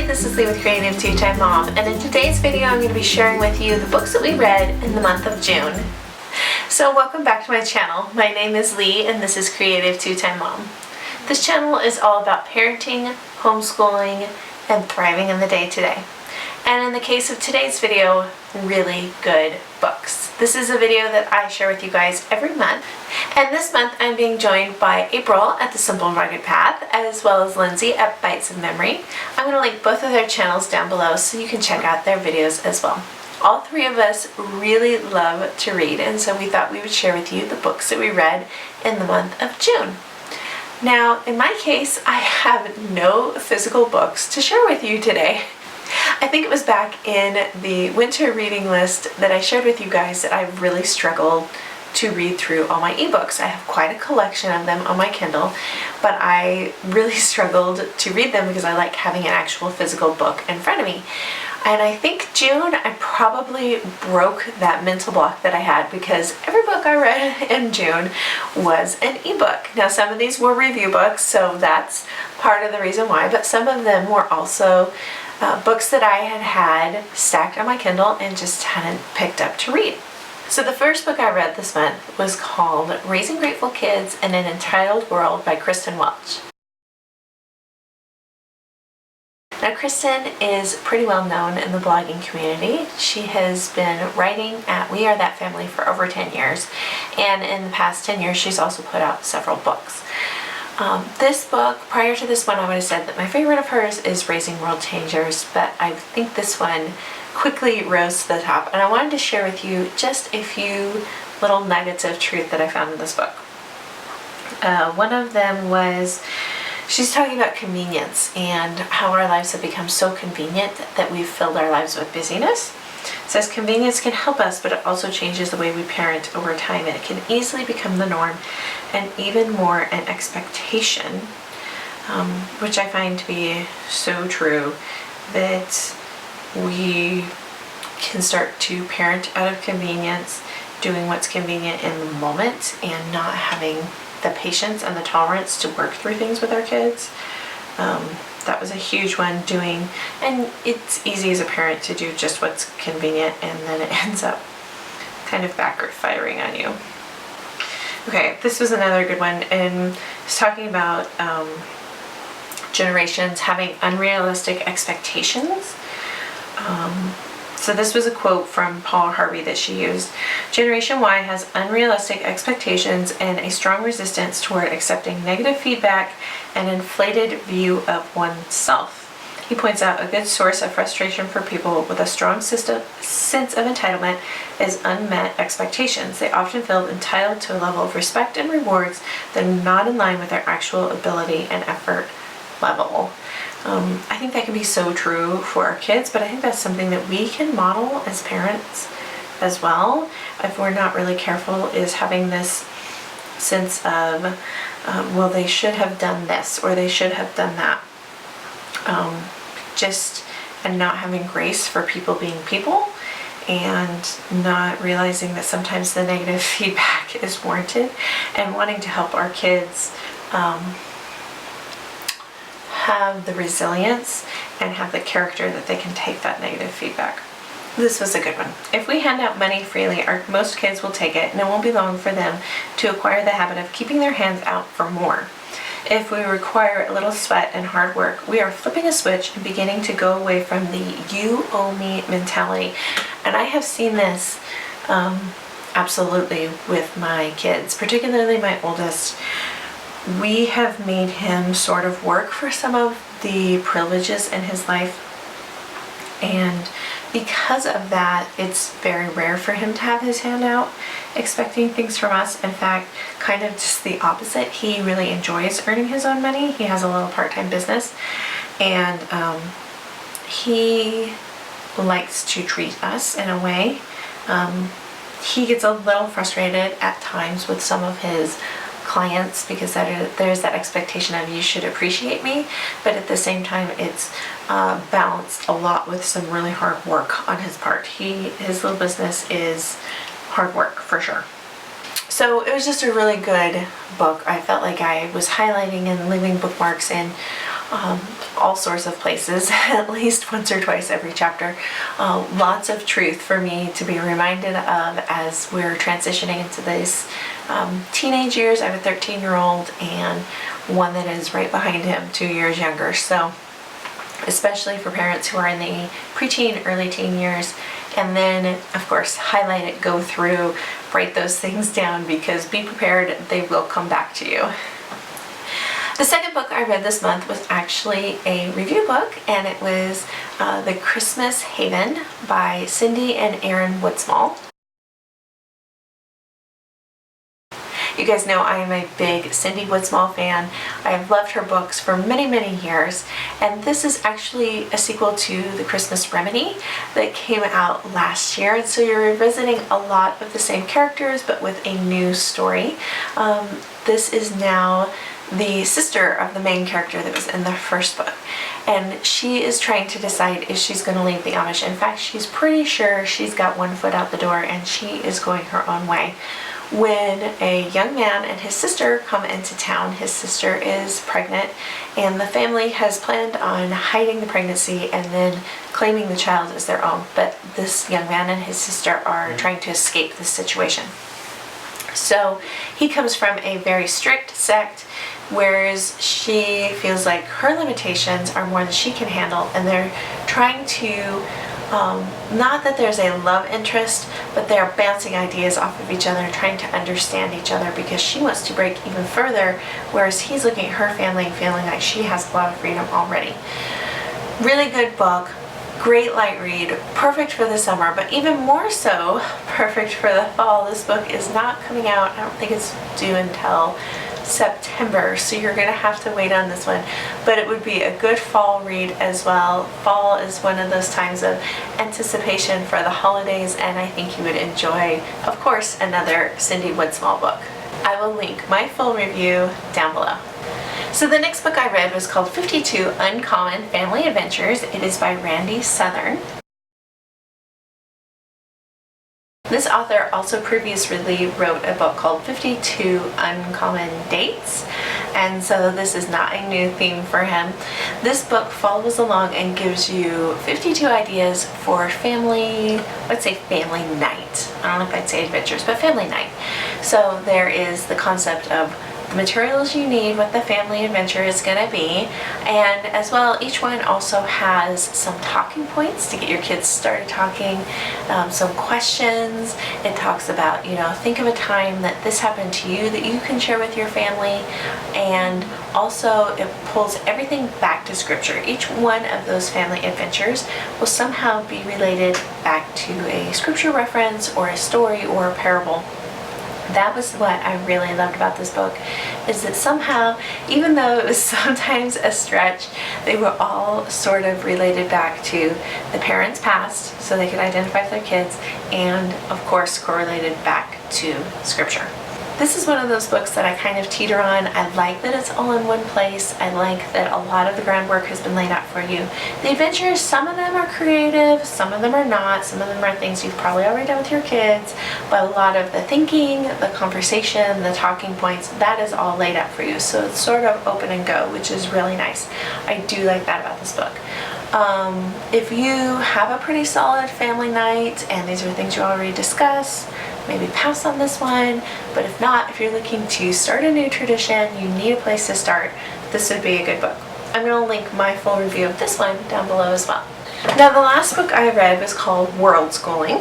this is Lee with Creative2xmom, and in today's video I'm going to be sharing with you the books that we read in the month of June. So welcome back to my channel. My name is Lee and this is Creative2xmom. This channel is all about parenting, homeschooling, and thriving in the day-to-day. And in the case of today's video, really good books. This is a video that I share with you guys every month. And this month I'm being joined by April at The Simple and Rugged Path, as well as Lindsay at Bytes of Memory. I'm going to link both of their channels down below so you can check out their videos as well. All three of us really love to read, and so we thought we would share with you the books that we read in the month of June. Now, in my case, I have no physical books to share with you today. I think it was back in the winter reading list that I shared with you guys that I really struggled to read through all my ebooks. I have quite a collection of them on my Kindle, but I really struggled to read them because I like having an actual physical book in front of me. And I think June, I probably broke that mental block that I had because every book I read in June was an ebook. Now some of these were review books, so that's part of the reason why, but some of them were also books that I had stacked on my Kindle and just hadn't picked up to read. So the first book I read this month was called Raising Grateful Kids in an Entitled World by Kristen Welch. Now Kristen is pretty well known in the blogging community. She has been writing at We Are That Family for over 10 years, and in the past 10 years she's also put out several books. This book, prior to this one, I would have said that my favorite of hers is Raising World Changers, but I think this one quickly rose to the top, and I wanted to share with you just a few little nuggets of truth that I found in this book. One of them was, she's talking about convenience and how our lives have become so convenient that we've filled our lives with busyness. It says convenience can help us, but it also changes the way we parent over time. It can easily become the norm and even more an expectation, which I find to be so true, that we can start to parent out of convenience, doing what's convenient in the moment and not having the patience and the tolerance to work through things with our kids. That was a huge one, and it's easy as a parent to do just what's convenient, and then it ends up kind of backfiring on you. Okay, this was another good one, and it's talking about generations having unrealistic expectations. So this was a quote from Paul Harvey that she used. Generation Y has unrealistic expectations and a strong resistance toward accepting negative feedback and an inflated view of oneself. He points out a good source of frustration for people with a strong sense of entitlement is unmet expectations. They often feel entitled to a level of respect and rewards that are not in line with their actual ability and effort level. I think that can be so true for our kids, but I think that's something that we can model as parents as well, if we're not really careful, is having this sense of, well, they should have done this or they should have done that. And not having grace for people being people, and not realizing that sometimes the negative feedback is warranted, and wanting to help our kids have the resilience and have the character that they can take that negative feedback. This was a good one. If we hand out money freely, most kids will take it, and it won't be long for them to acquire the habit of keeping their hands out for more. If we require a little sweat and hard work, we are flipping a switch and beginning to go away from the you owe me mentality. And I have seen this absolutely with my kids, particularly my oldest. We have made him sort of work for some of the privileges in his life, and because of that, it's very rare for him to have his hand out expecting things from us. In fact, kind of just the opposite. He really enjoys earning his own money. He has a little part-time business, and he likes to treat us in a way. He gets a little frustrated at times with some of his clients because there's that expectation of you should appreciate me, but at the same time it's balanced a lot with some really hard work on his part. His little business is hard work for sure. So it was just a really good book. I felt like I was highlighting and leaving bookmarks in all sorts of places, at least once or twice every chapter. Lots of truth for me to be reminded of as we're transitioning into these teenage years. I have a 13-year-old and one that is right behind him, 2 years younger. So especially for parents who are in the preteen, early teen years, and then of course highlight it, go through, write those things down, because be prepared, they will come back to you. The second book I read this month was actually a review book, and it was The Christmas Haven by Cindy and Aaron Woodsmall. You guys know I am a big Cindy Woodsmall fan. I have loved her books for many, many years, and this is actually a sequel to The Christmas Remedy that came out last year, and so you're revisiting a lot of the same characters but with a new story. This is now the sister of the main character that was in the first book, and she is trying to decide if she's going to leave the Amish. In fact, she's pretty sure she's got one foot out the door and she is going her own way, when a young man and his sister come into town. His sister is pregnant, and the family has planned on hiding the pregnancy and then claiming the child as their own, but this young man and his sister are trying to escape this situation. So he comes from a very strict sect, whereas she feels like her limitations are more than she can handle, and they're trying to, not that there's a love interest, but they're bouncing ideas off of each other and trying to understand each other, because she wants to break even further, whereas he's looking at her family and feeling like she has a lot of freedom already. Really good book. Great light read, perfect for the summer, but even more so perfect for the fall. This book is not coming out, I don't think it's due until September, so you're going to have to wait on this one, but it would be a good fall read as well. Fall is one of those times of anticipation for the holidays, and I think you would enjoy, of course, another Cindy Woodsmall book. I will link my full review down below. So the next book I read was called 52 Uncommon Family Adventures. It is by Randy Southern. This author also previously wrote a book called 52 Uncommon Dates, and so this is not a new theme for him. This book follows along and gives you 52 ideas for family, let's say family night. I don't know if I'd say adventures, but family night. So there is the concept of the materials you need, what the family adventure is going to be, and as well, each one also has some talking points to get your kids started talking, some questions. It talks about, think of a time that this happened to you that you can share with your family, and also it pulls everything back to scripture. Each one of those family adventures will somehow be related back to a scripture reference or a story or a parable. That was what I really loved about this book, is that somehow, even though it was sometimes a stretch, they were all sort of related back to the parents' past, so they could identify with their kids, and of course correlated back to scripture. This is one of those books that I kind of teeter on. I like that it's all in one place. I like that a lot of the groundwork has been laid out for you. The adventures, some of them are creative, some of them are not, some of them are things you've probably already done with your kids, but a lot of the thinking, the conversation, the talking points, that is all laid out for you. So it's sort of open and go, which is really nice. I do like that about this book. If you have a pretty solid family night and these are things you already discussed, maybe pass on this one, but if not, if you're looking to start a new tradition, you need a place to start, this would be a good book. I'm going to link my full review of this one down below as well. Now, the last book I read was called World Schooling.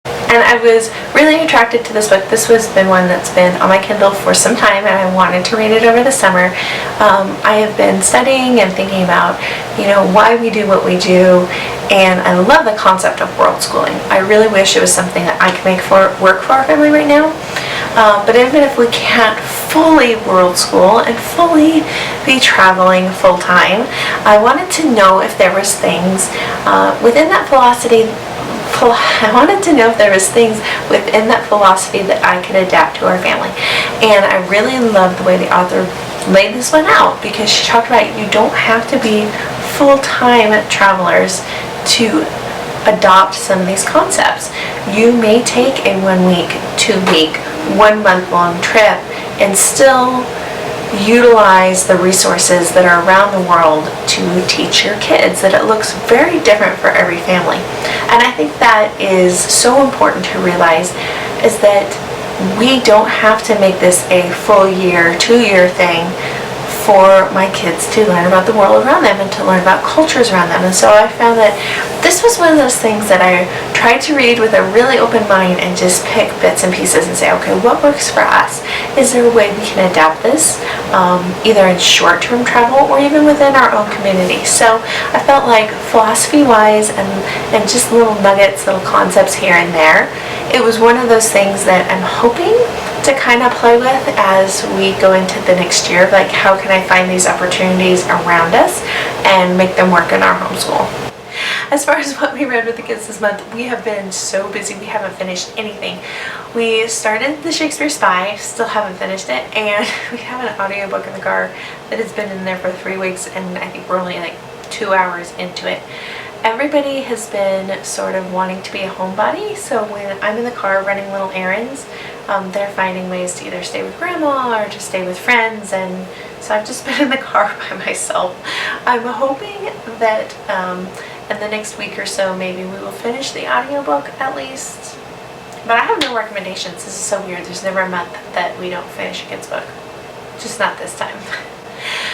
And I was really attracted to this book. This has been one that's been on my Kindle for some time, and I wanted to read it over the summer. I have been studying and thinking about, why we do what we do, and I love the concept of world schooling. I really wish it was something that I could make work for our family right now. But even if we can't fully world school and fully be traveling full time, I wanted to know if there was things within that philosophy. I wanted to know if there was things within that philosophy that I could adapt to our family. And I really loved the way the author laid this one out, because she talked about you don't have to be full-time travelers to adopt some of these concepts. You may take a 1 week, 2 week, 1 month long trip and still utilize the resources that are around the world to teach your kids, that it looks very different for every family. And I think that is so important to realize, is that we don't have to make this a full year, 2-year thing for my kids to learn about the world around them and to learn about cultures around them. And so I found that this was one of those things that I tried to read with a really open mind and just pick bits and pieces and say, okay, what works for us? Is there a way we can adapt this, either in short-term travel or even within our own community? So I felt like philosophy-wise and just little nuggets, little concepts here and there, it was one of those things that I'm hoping to kind of play with as we go into the next year. Like, how can I find these opportunities around us and make them work in our homeschool? As far as what we read with the kids this month, we have been so busy, we haven't finished anything. We started The Shakespeare Spy, still haven't finished it, and we have an audiobook in the car that has been in there for 3 weeks, and I think we're only like 2 hours into it. Everybody has been sort of wanting to be a homebody, so when I'm in the car running little errands, they're finding ways to either stay with grandma or to stay with friends, and so I've just been in the car by myself. I'm hoping that in the next week or so maybe we will finish the audiobook at least, but I have no recommendations. This is so weird. There's never a month that we don't finish a kid's book, just not this time.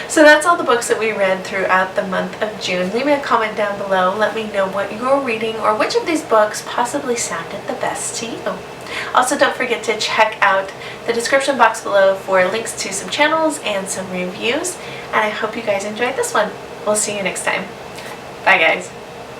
So that's all the books that we read throughout the month of June. Leave me a comment down below. Let me know what you're reading or which of these books possibly sounded the best to you. Also, don't forget to check out the description box below for links to some channels and some reviews. And I hope you guys enjoyed this one. We'll see you next time. Bye, guys.